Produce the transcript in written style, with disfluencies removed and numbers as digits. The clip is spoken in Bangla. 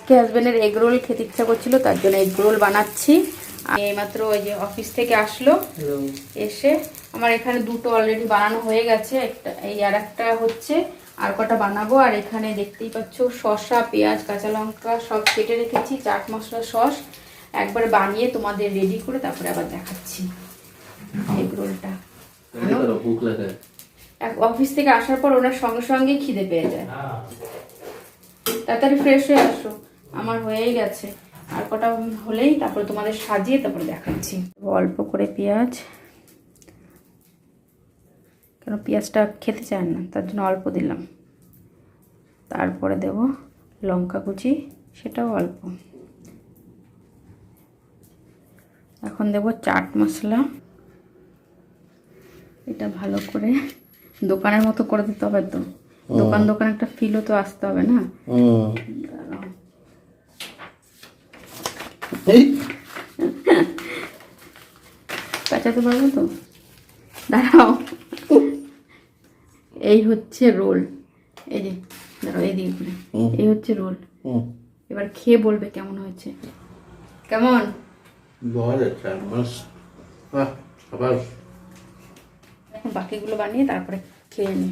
আজকে হাজবেন্ডের এগ রোল খেতে ইচ্ছা করছিল, তার জন্য এগ রোল বানাচ্ছি। এইমাত্র ওই যে অফিস থেকে আসলো, এসে আমার এখানে দুটো অলরেডি বানানো হয়ে গেছে, একটা এই আর একটা হচ্ছে, আর কটা বানাবো। আর এখানে দেখতেই পাচ্ছ শসা, পেঁয়াজ, কাঁচা লঙ্কা সব কেটে রেখেছি, চাট মশলা, সস একবার বানিয়ে তোমাদের রেডি করে তারপরে আবার দেখাচ্ছি এগ রোলটা। অফিস থেকে আসার পর ওনার সঙ্গে সঙ্গে খিদে পেয়ে যায়। তাড়াতাড়ি ফ্রেশ হয়ে আসো, আমার হয়েই গেছে, আর কটা হলেই তারপরে তোমাদের সাজিয়ে তারপরে দেখাচ্ছি। অল্প করে পেঁয়াজ, কেন পেঁয়াজটা খেতে চায় না তার জন্য অল্প দিলাম। তারপরে দেব লঙ্কা কুচি, সেটাও অল্প। এখন দেব চাট মশলা, এটা ভালো করে দোকানের মতো করে দিতে হবে তো, দোকান একটা ফিলও তো আসতে হবে না। কাঁচাতে পারবো তো, দাঁড়াও। এই হচ্ছে রোল, এই যে দাঁড়াও এই দিকে করে, এই হচ্ছে রোল। এবার খেয়ে বলবে কেমন হয়েছে। কেমন? এখন বাকিগুলো বানিয়ে তারপরে খেয়ে নি।